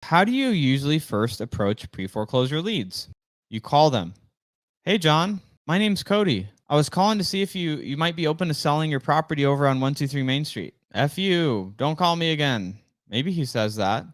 How do you usually first approach pre-foreclosure leads? You call them. Hey, John, my name's Cody. I was calling to see if you might be open to selling your property over on 123 Main Street. F you, don't call me again. Maybe he says that.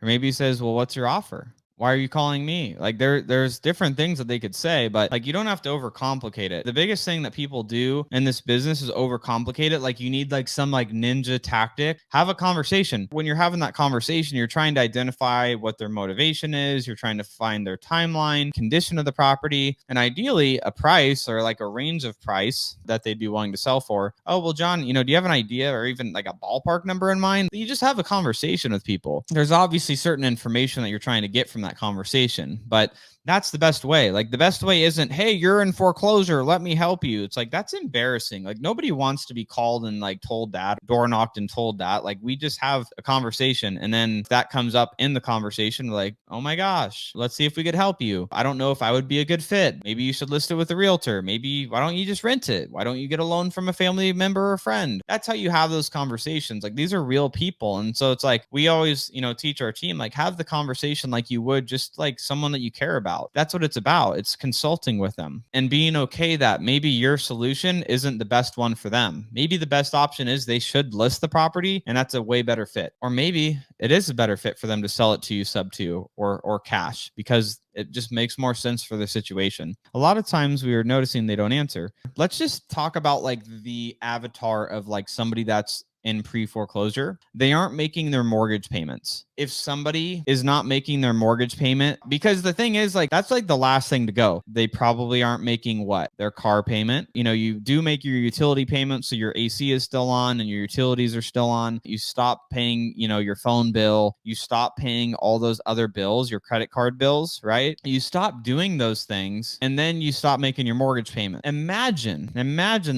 Or maybe he says, well, what's your offer? Why are you calling me? Like there's different things that they could say, but like you don't have to overcomplicate it. The biggest thing that people do in this business is overcomplicate it. Like you need like some like ninja tactic. Have a conversation. When you're having that conversation, you're trying to identify what their motivation is. You're trying to find their timeline, condition of the property, and ideally a price or like a range of price that they'd be willing to sell for. Oh, well, John, do you have an idea or even like a ballpark number in mind? You just have a conversation with people. There's obviously certain information that you're trying to get from that conversation, but that's the best way. Like the best way isn't, hey, you're in foreclosure, let me help you. It's like, that's embarrassing. Like nobody wants to be called and like told that, door knocked and told that. Like we just have a conversation, and then if that comes up in the conversation, like, oh my gosh, let's see if we could help you. I don't know if I would be a good fit. Maybe you should list it with a realtor. Maybe why don't you just rent it? Why don't you get a loan from a family member or a friend? That's how you have those conversations. Like these are real people. And so it's like we always, teach our team, like have the conversation like you would just like someone that you care about. That's what it's about. It's consulting with them and being okay that maybe your solution isn't the best one for them. Maybe the best option is they should list the property, and that's a way better fit. Or maybe it is a better fit for them to sell it to you sub to or cash, because it just makes more sense for the situation. A lot of times we are noticing they don't answer. Let's just talk about like the avatar of like somebody that's in pre-foreclosure. They aren't making their mortgage payments. If somebody is not making their mortgage payment, because the thing is like, that's like the last thing to go. They probably aren't making what? Their car payment. You do make your utility payment. So your AC is still on and your utilities are still on. You stop paying, your phone bill. You stop paying all those other bills, your credit card bills, right? You stop doing those things, and then you stop making your mortgage payment. Imagine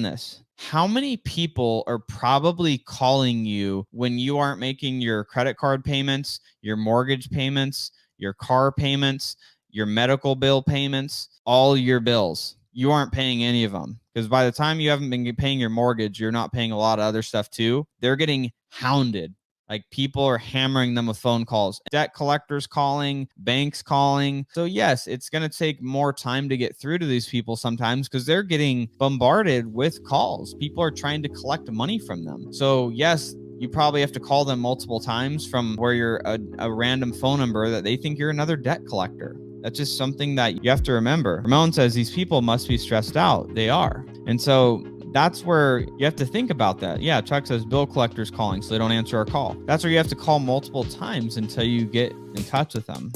this. How many people are probably calling you when you aren't making your credit card payments, your mortgage payments, your car payments, your medical bill payments, all your bills? You aren't paying any of them, because by the time you haven't been paying your mortgage, you're not paying a lot of other stuff too. They're getting hounded. Like people are hammering them with phone calls, debt collectors calling, banks calling. So yes, it's going to take more time to get through to these people sometimes because they're getting bombarded with calls. People are trying to collect money from them. So yes, you probably have to call them multiple times from where you're a random phone number that they think you're another debt collector. That's just something that you have to remember. Ramon says these people must be stressed out. They are. And so that's where you have to think about that. Yeah, Chuck says bill collectors calling, so they don't answer our call. That's where you have to call multiple times until you get in touch with them.